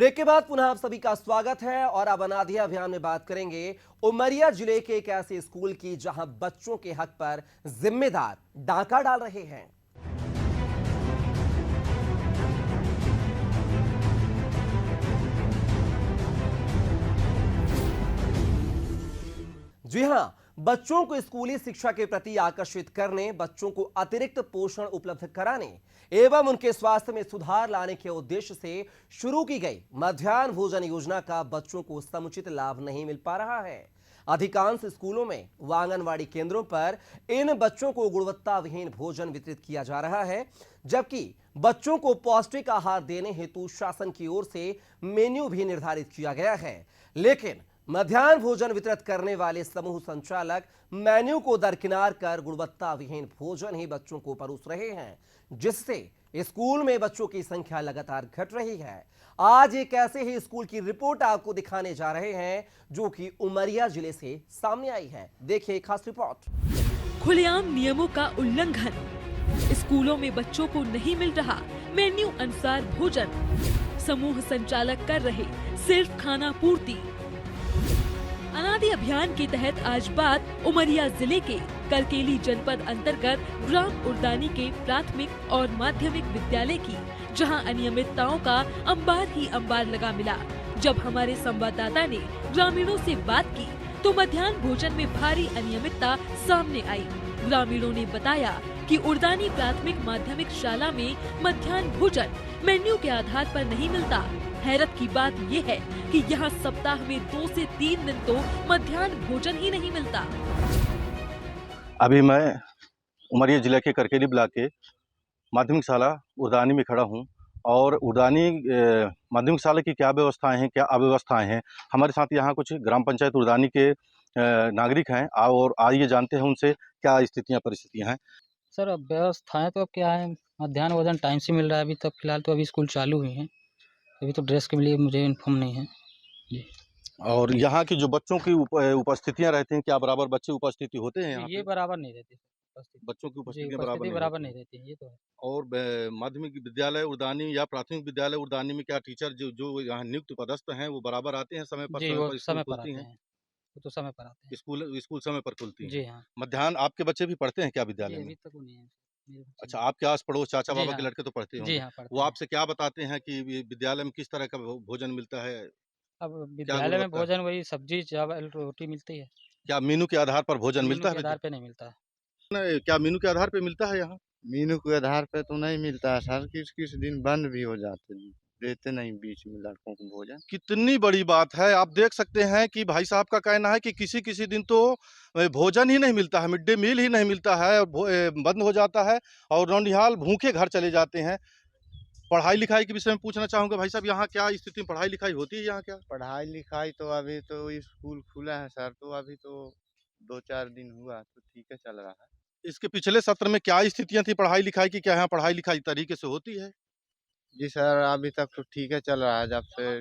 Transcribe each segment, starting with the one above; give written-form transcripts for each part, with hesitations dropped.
Break के बाद पुनः आप सभी का स्वागत है और अब अनादि अभियान में बात करेंगे उमरिया जिले के एक ऐसे स्कूल की जहां बच्चों के हक पर जिम्मेदार डाका डाल रहे हैं। जी हां, बच्चों को स्कूली शिक्षा के प्रति आकर्षित करने, बच्चों को अतिरिक्त पोषण उपलब्ध कराने एवं उनके स्वास्थ्य में सुधार लाने के उद्देश्य से शुरू की गई मध्याह्न भोजन योजना का बच्चों को समुचित लाभ नहीं मिल पा रहा है। अधिकांश स्कूलों में व आंगनवाड़ी केंद्रों पर इन बच्चों को गुणवत्ता विहीन भोजन वितरित किया जा रहा है, जबकि बच्चों को पौष्टिक आहार देने हेतु शासन की ओर से मेन्यू भी निर्धारित किया गया है, लेकिन मध्याह्न भोजन वितरित करने वाले समूह संचालक मेन्यू को दरकिनार कर गुणवत्ता विहीन भोजन ही बच्चों को परोस रहे हैं, जिससे स्कूल में बच्चों की संख्या लगातार घट रही है। आज एक ऐसे ही स्कूल की रिपोर्ट आपको दिखाने जा रहे हैं जो कि उमरिया जिले से सामने आई है। देखिए खास रिपोर्ट। खुलेआम नियमों का उल्लंघन, स्कूलों में बच्चों को नहीं मिल रहा मेन्यू अनुसार भोजन, समूह संचालक कर रहे सिर्फ खाना पूर्ति। अनादि अभियान के तहत आज बात उमरिया जिले के करकेली जनपद अंतर्गत ग्राम उर्दानी के प्राथमिक और माध्यमिक विद्यालय की, जहां अनियमितताओं का अंबार ही अंबार लगा मिला। जब हमारे संवाददाता ने ग्रामीणों से बात की तो मध्याह्न भोजन में भारी अनियमितता सामने आई। ग्रामीणों ने बताया कि उर्दानी प्राथमिक माध्यमिक शाला में मध्याह्न भोजन मेन्यू के आधार पर नहीं मिलता। हैरत की बात ये है कि यहाँ सप्ताह में 2 से 3 दिन तो मध्याह्न भोजन ही नहीं मिलता। अभी मैं उमरिया जिले के करकेली ब्लॉक के माध्यमिक शाला उर्दानी में खड़ा हूँ और उर्दानी माध्यमिक शाला की क्या व्यवस्थाएं हैं, क्या अव्यवस्थाएं हैं। हमारे साथ यहाँ कुछ ग्राम पंचायत उर्दानी के नागरिक हैं और आइए जानते हैं उनसे क्या स्थितियाँ परिस्थितियाँ हैं। सर अब व्यवस्थाएं तो अब क्या है, मध्याह्न भोजन टाइम से मिल रहा है। अभी तक फिलहाल तो अभी स्कूल चालू हुए हैं, अभी तो ड्रेस के लिए मुझे इन्फॉर्म नहीं है जी। और यहाँ की जो बच्चों की उपस्थितियाँ रहती हैं, क्या बराबर बच्चे उपस्थिति होते हैं यहाँ ये पे? बराबर नहीं रहती बच्चों की उपस्थिति बराबर नहीं रहती है, ये तो है। और माध्यमिक विद्यालय उर्दानी या प्राथमिक विद्यालय उर्दानी में क्या टीचर जो यहाँ नियुक्त पदस्थ हैं वो बराबर आते हैं समय पर? जी वो समय पर खुलती आते हैं? हैं, वो तो समय पर आते हैं। स्कूल समय पर खुलती हैं? जी हाँ। मध्याह्न आपके बच्चे भी पढ़ते हैं क्या विद्यालय जी में? अभी तक वो नहीं है मेरे बच्चे। अच्छा, आपके आस पड़ोस चाचा जी बाबा हाँ। के लड़के तो पढ़ते जी होंगे। हाँ पढ़ते वो हैं। आपसे क्या बताते हैं कि विद्यालय में किस तरह का भोजन मिलता है? अब विद्यालय में गुणवत्ता है? भोजन वही सब्जी चावल रोटी मिलती है। क्या मेनू के आधार पर भोजन मेनू मिलता के है? आधार पे नहीं मिलता है। क्या मेनू के आधार पे मिलता है यहाँ? मीनू के आधार पे तो नहीं मिलता है सर, किस किस दिन बंद भी हो जाते हैं, देते नहीं बीच में लड़कों को भोजन। कितनी बड़ी बात है। आप देख सकते हैं कि भाई साहब का कहना है कि किसी किसी दिन तो भोजन ही नहीं मिलता है, मिड डे मील ही नहीं मिलता है और बंद हो जाता है और नौनिहाल भूखे घर चले जाते हैं। पढ़ाई लिखाई के विषय में पूछना चाहूँगा भाई साहब, यहाँ क्या स्थिति में पढ़ाई लिखाई होती है यहाँ क्या? पढ़ाई लिखाई तो अभी तो स्कूल खुला है सर, तो अभी तो 2-4 दिन हुआ तो ठीक है चल रहा है। इसके पिछले सत्र में क्या स्थितियाँ थी पढ़ाई लिखाई की? क्या यहाँ पढ़ाई लिखाई तरीके से होती है? जी सर अभी तक तो ठीक है चल रहा है, जब से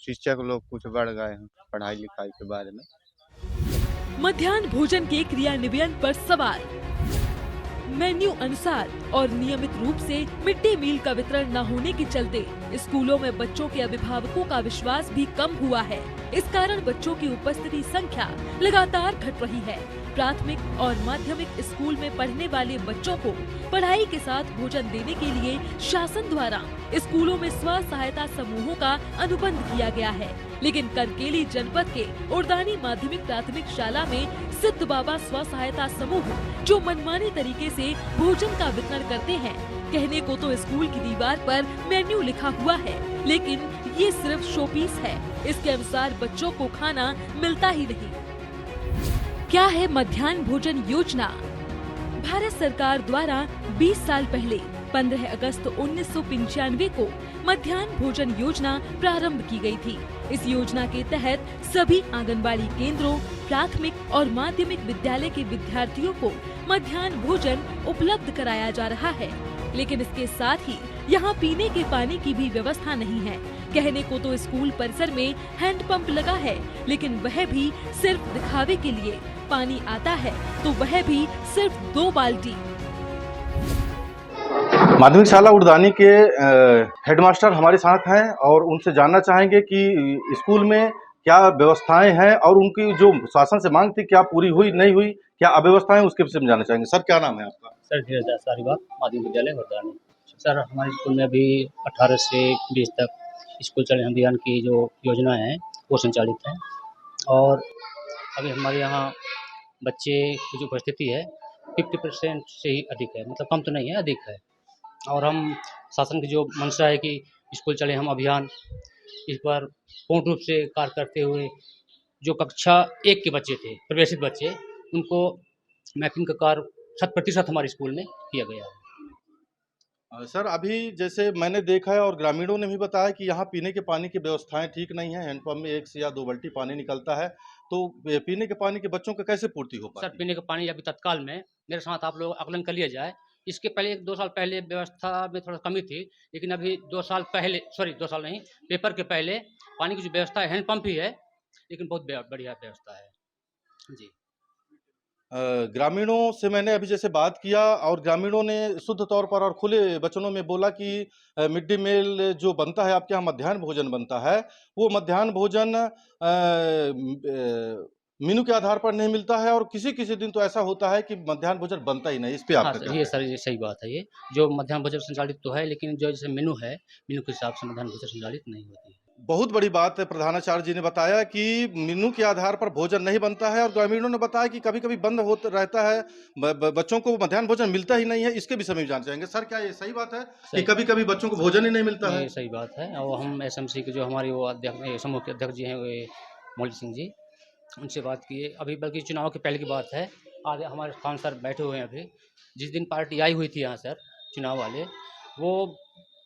शिक्षक लोग कुछ बढ़ गए हैं पढ़ाई लिखाई के बारे में। मध्याह्न भोजन के क्रियान्वयन पर सवाल। मेन्यू अनुसार और नियमित रूप से मिड डे मील का वितरण न होने के चलते स्कूलों में बच्चों के अभिभावकों का विश्वास भी कम हुआ है। इस कारण बच्चों की उपस्थिति संख्या लगातार घट रही है। प्राथमिक और माध्यमिक स्कूल में पढ़ने वाले बच्चों को पढ़ाई के साथ भोजन देने के लिए शासन द्वारा स्कूलों में स्व सहायता समूहों का अनुबंध किया गया है, लेकिन करकेली जनपद के उर्दानी माध्यमिक प्राथमिक शाला में सिद्ध बाबा स्व सहायता समूह जो मनमाने तरीके से भोजन का वितरण करते हैं। कहने को तो स्कूल की दीवार पर मेन्यू लिखा हुआ है, लेकिन ये सिर्फ शोपीस है। इसके अनुसार बच्चों को खाना मिलता ही नहीं। क्या है मध्याह्न भोजन योजना? भारत सरकार द्वारा 20 साल पहले 15 अगस्त 1995 को मध्याह्न भोजन योजना प्रारंभ की गई थी। इस योजना के तहत सभी आंगनबाड़ी केंद्रों, प्राथमिक और माध्यमिक विद्यालय के विद्यार्थियों को मध्याह्न भोजन उपलब्ध कराया जा रहा है, लेकिन इसके साथ ही यहाँ पीने के पानी की भी व्यवस्था नहीं है। कहने को तो स्कूल परिसर में हैंडपंप लगा है, लेकिन वह भी सिर्फ दिखावे के लिए। पानी आता है तो वह भी सिर्फ 2 बाल्टी। माध्यमिक शाला उड़दानी के हेडमास्टर हमारे साथ हैं और उनसे जानना चाहेंगे कि स्कूल में क्या व्यवस्थाएं हैं और उनकी जो शासन से मांग थी क्या पूरी हुई नहीं हुई, क्या अव्यवस्थाएं उसके विषय में जानना चाहेंगे। सर क्या नाम है आपका? सर धीरज दास सारीबाग माध्यमिक विद्यालय उड़दानी। सर हमारे स्कूल में अभी 18 से 20 तक स्कूल चले अभियान की जो योजना है वो संचालित है और अभी हमारे यहाँ बच्चे की जो उपस्थिति है 50% से ही अधिक है, मतलब कम तो नहीं है, अधिक है। और हम शासन की जो मंशा है कि स्कूल चले हम अभियान, इस पर पूर्ण रूप से कार्य करते हुए जो कक्षा 1 के बच्चे थे, प्रवेशित बच्चे, उनको मैपिंग का कार्य 100% हमारे स्कूल में किया गया है। सर अभी जैसे मैंने देखा है और ग्रामीणों ने भी बताया कि यहाँ पीने के पानी की व्यवस्थाएं ठीक नहीं है। हैंडपंप में 1 से या 2 बाल्टी पानी निकलता है, तो पीने के पानी के बच्चों को कैसे पूर्ति हो सर पाती? पीने का पानी अभी तत्काल में मेरे साथ आप लोग आकलन कर लिया जाए, इसके पहले 1-2 साल पहले व्यवस्था में थोड़ा कमी थी, लेकिन अभी 2 साल पहले, सॉरी 2 साल नहीं, पेपर के पहले पानी की जो व्यवस्था है, हैंडपंप ही है, लेकिन बहुत बढ़िया व्यवस्था है जी। ग्रामीणों से मैंने अभी जैसे बात किया और ग्रामीणों ने शुद्ध तौर पर और खुले वचनों में बोला कि मिड डे मील जो बनता है आपके यहाँ मध्याह्न भोजन बनता है, वो मध्याह्न भोजन मेनू के आधार पर नहीं मिलता है और किसी किसी दिन तो ऐसा होता है कि मध्याह्न भोजन बनता ही नहीं। इस पे हाँ आपका सर, क्या ये कहना सर ये सही बात है। ये जो मध्याह्न भोजन संचालित तो है, लेकिन जो जैसे मेनू है, मेनू के हिसाब से मध्याह्न भोजन संचालित नहीं होती है। बहुत बड़ी बात है। प्रधानाचार्य जी ने बताया कि मेनू के आधार पर भोजन नहीं बनता है और ग्रामीणों ने बताया कि कभी-कभी बंद होता रहता है, बच्चों को मध्याह्न भोजन मिलता ही नहीं है। इसके विषय में जानना चाहेंगे। सर क्या ये सही बात है कि सही। कभी-कभी बच्चों को भोजन ही नहीं मिलता है? ये सही बात है और हम एसएमसी के जो हमारे वो अध्यक्ष, समूह के अध्यक्ष जी हैं, वे मौली सिंह जी, उनसे बात किए। अभी बल्कि चुनाव के पहले की बात है, आज हमारे खान सर बैठे हुए हैं अभी। जिस दिन पार्टी आई हुई थी यहाँ सर, चुनाव वाले, वो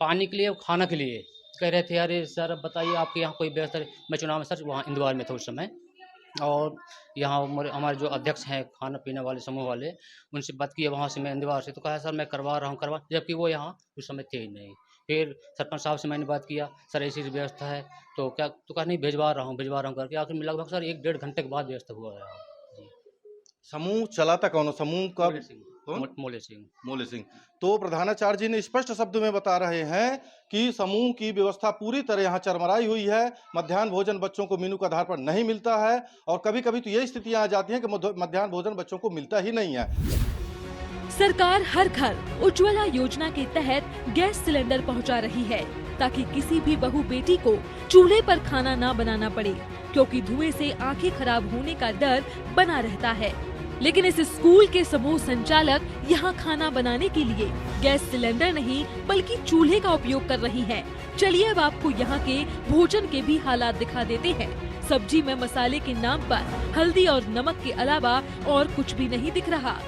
पानी के लिए और खाना के लिए कह रहे थे, अरे सर अब बताइए आपके यहाँ कोई व्यवस्था है? मैं चुनाव में सर वहाँ इंदौर में था उस समय, और यहाँ हमारे जो अध्यक्ष हैं खाना पीने वाले समूह वाले, उनसे बात की वहाँ से, मैं इंदौर से, तो कहा सर मैं करवा रहा हूँ, जबकि वो यहाँ उस समय थे ही नहीं। फिर सरपंच साहब से मैंने बात किया, सर ऐसी व्यवस्था है तो क्या, तो कहा नहीं भिजवा रहा हूँ करके आखिर में लगभग सर 1-1.5 घंटे के बाद व्यवस्था हुआ है जी। समूह चलाता कौन है? समूह का कौन? मोले सिंह। मोले सिंह। तो प्रधानाचार्य जी ने स्पष्ट शब्द में बता रहे हैं कि समूह की व्यवस्था पूरी तरह यहाँ चरमराई हुई है। मध्याह्न भोजन बच्चों को मेनू के आधार पर नहीं मिलता है और कभी-कभी तो ये स्थितियां आ जाती हैं कि मध्याह्न भोजन बच्चों को मिलता ही नहीं है। सरकार हर घर उज्ज्वला योजना के तहत गैस सिलेंडर पहुंचा रही है, ताकि किसी भी बहू बेटी को चूल्हे पर खाना ना बनाना पड़े, क्योंकि धुएं से आंखें खराब होने का डर बना रहता है। लेकिन इस स्कूल के समूह संचालक यहाँ खाना बनाने के लिए गैस सिलेंडर नहीं बल्कि चूल्हे का उपयोग कर रही हैं। चलिए अब आपको यहाँ के भोजन के भी हालात दिखा देते हैं। सब्जी में मसाले के नाम पर हल्दी और नमक के अलावा और कुछ भी नहीं दिख रहा।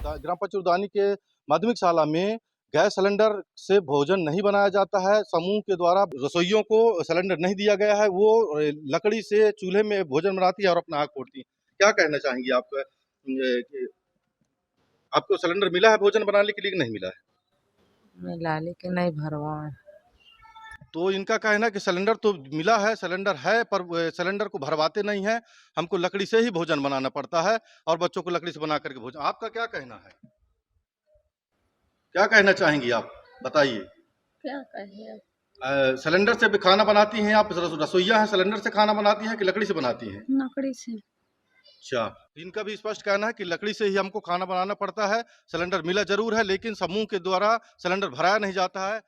ग्राम पंचायत उड़दानी के माध्यमिक शाला में गैस सिलेंडर से भोजन नहीं बनाया जाता है। समूह के द्वारा रसोइयों को सिलेंडर नहीं दिया गया है, वो लकड़ी से चूल्हे में भोजन बनाती है और अपना आग फोड़ती है। क्या कहना चाहेंगी आप? आपको सिलेंडर मिला है भोजन बनाने के लिए नहीं मिला है? मिला लेकिन नहीं भरवाए। तो इनका कहना है कि सिलेंडर तो मिला है, सिलेंडर है, पर सिलेंडर को भरवाते नहीं है। हमको लकड़ी से ही भोजन बनाना पड़ता है और बच्चों को लकड़ी से बना करके भोजन। आपका क्या कहना है? क्या कहना चाहेंगी आप? बताइए। क्या कहे? सिलेंडर से भी खाना बनाती हैं आप? रसोइया हैं, सिलेंडर से खाना बनाती हैं कि लकड़ी से बनाती हैं? लकड़ी से। अच्छा, इनका भी स्पष्ट कहना है कि लकड़ी से ही हमको खाना बनाना पड़ता है। सिलेंडर मिला जरूर है, लेकिन समूह के द्वारा सिलेंडर भराया नहीं जाता है।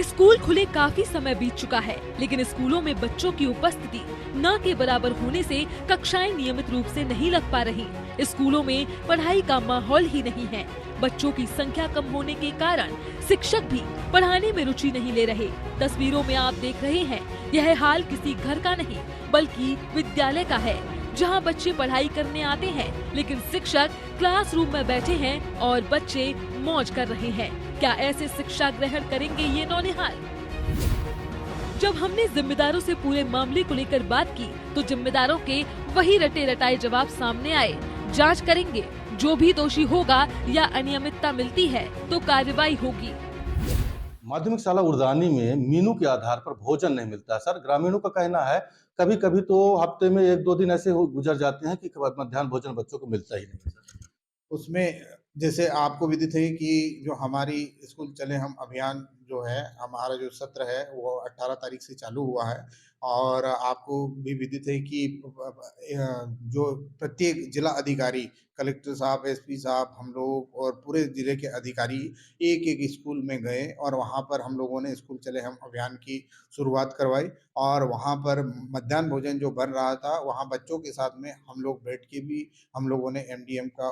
स्कूल खुले काफी समय बीत चुका है, लेकिन स्कूलों में बच्चों की उपस्थिति न के बराबर होने से कक्षाएं नियमित रूप से नहीं लग पा रही। स्कूलों में पढ़ाई का माहौल ही नहीं है। बच्चों की संख्या कम होने के कारण शिक्षक भी पढ़ाने में रुचि नहीं ले रहे। तस्वीरों में आप देख रहे हैं, यह हाल किसी घर का नहीं बल्कि विद्यालय का है, जहां बच्चे पढ़ाई करने आते हैं, लेकिन शिक्षक क्लासरूम में बैठे हैं और बच्चे मौज कर रहे हैं। क्या ऐसे शिक्षा ग्रहण करेंगे ये नौनिहाल? जब हमने जिम्मेदारों से पूरे मामले को लेकर बात की, तो जिम्मेदारों के वही रटे रटाए जवाब सामने आए। जांच करेंगे, जो भी दोषी होगा या अनियमितता मिलती है तो कार्रवाई होगी। माध्यमिक शाला उड़दानी में मेनू के आधार पर भोजन नहीं मिलता है। सर ग्रामीणों का कहना है कभी कभी तो हफ्ते में 1-2 दिन ऐसे गुजर जाते हैं कि मध्याह्न भोजन बच्चों को मिलता ही नहीं। उसमें जैसे आपको विदित है कि जो हमारी स्कूल चले हम अभियान जो है, हमारा जो सत्र है वो 18 तारीख से चालू हुआ है और आपको भी विदित है कि जो प्रत्येक जिला अधिकारी, कलेक्टर साहब, एसपी साहब, हम लोग और पूरे जिले के अधिकारी एक-एक स्कूल में गए और वहाँ पर हम लोगों ने स्कूल चले हम अभियान की शुरुआत करवाई और वहाँ पर मध्याह्न भोजन जो बन रहा था, वहाँ बच्चों के साथ में हम लोग बैठ के भी हम लोगों ने एमडीएम का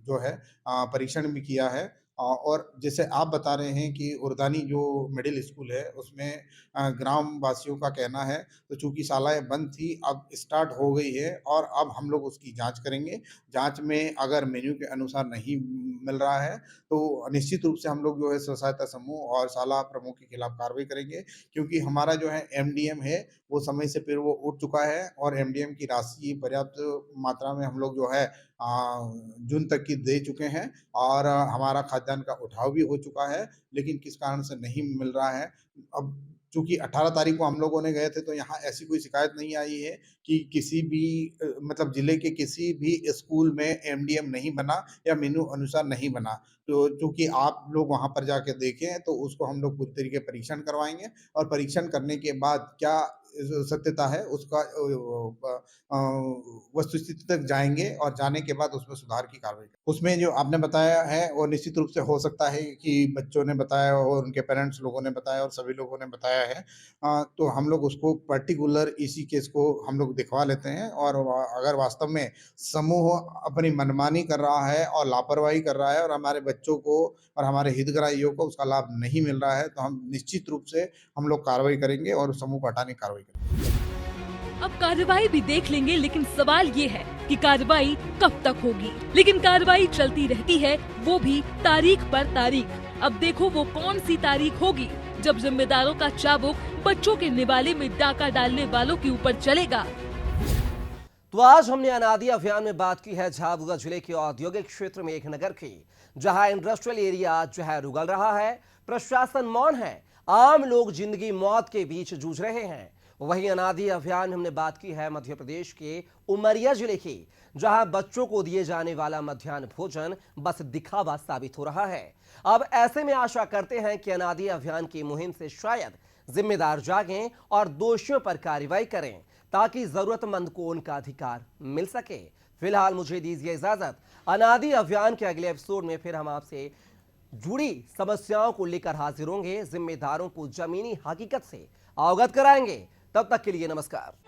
जो है परीक्षण भी किया है। और जैसे आप बता रहे हैं कि उर्दानी जो मिडिल स्कूल है उसमें ग्राम वासियों का कहना है, तो चूँकि शालाएँ बंद थी अब स्टार्ट हो गई है और अब हम लोग उसकी जाँच करेंगे। जाँच में अगर मेन्यू के अनुसार नहीं मिल रहा है तो निश्चित रूप से हम लोग जो है स्व सहायता समूह और शाला प्रमुख के खिलाफ कार्रवाई करेंगे, क्योंकि हमारा जो है एमडीएम है वो समय से फिर वो उठ चुका है और एमडीएम की राशि पर्याप्त मात्रा में हम लोग जो है जून तक की दे चुके हैं और हमारा खाद्यान्न का उठाव भी हो चुका है, लेकिन किस कारण से नहीं मिल रहा है। अब चूँकि 18 तारीख को हम लोगों ने गए थे तो यहाँ ऐसी कोई शिकायत नहीं आई है कि किसी भी मतलब ज़िले के किसी भी स्कूल में एमडीएम नहीं बना या मेन्यू अनुसार नहीं बना। तो चूँकि आप लोग वहाँ पर जाके देखें तो उसको हम लोग पूरी तरीके परीक्षण करवाएँगे और परीक्षण करने के बाद क्या सत्यता है उसका वस्तुस्थिति तक जाएँगे और जाने के बाद उसमें सुधार की कार्रवाई करेंगे। उसमें जो आपने बताया है वो निश्चित रूप से हो सकता है कि बच्चों ने बताया और उनके पेरेंट्स लोगों ने बताया और सभी लोगों ने बताया है। तो हम लोग उसको पर्टिकुलर इसी केस को हम लोग दिखवा लेते हैं और अगर वास्तव में समूह अपनी मनमानी कर रहा है और लापरवाही कर रहा है और हमारे बच्चों को और हमारे हितग्राहियों को उसका लाभ नहीं मिल रहा है, तो हम निश्चित रूप से हम लोग कार्रवाई करेंगे और उस समूह को हटाने की कार्रवाई करेंगे। अब कार्रवाई भी देख लेंगे, लेकिन सवाल ये है कि कार्रवाई कब तक होगी। लेकिन कार्रवाई चलती रहती है, वो भी तारीख पर तारीख। अब देखो वो कौन सी तारीख होगी जब जिम्मेदारों का चाबुक बच्चों के निवाले में डाका डालने वालों के ऊपर चलेगा। तो आज हमने अनादि अभियान में बात की है झाबुआ जिले के औद्योगिक क्षेत्र में एक नगर की, जहां इंडस्ट्रियल एरिया जहर उगल रहा है, प्रशासन मौन है, आम लोग जिंदगी मौत के बीच जूझ रहे हैं। वहीं अनादि अभियान हमने बात की है मध्य प्रदेश के उमरिया जिले की, जहां बच्चों को दिए जाने वाला मध्याह्न भोजन बस दिखावा साबित हो रहा है। अब ऐसे में आशा करते हैं कि अनादि अभियान की मुहिम से शायद जिम्मेदार जागें और दोषियों पर कार्रवाई करें, ताकि जरूरतमंद को उनका अधिकार मिल सके। फिलहाल मुझे दीजिए इजाजत। अनादि अभियान के अगले एपिसोड में फिर हम आपसे जुड़ी समस्याओं को लेकर हाजिर होंगे, जिम्मेदारों को जमीनी हकीकत से अवगत कराएंगे। तब तक के लिए नमस्कार।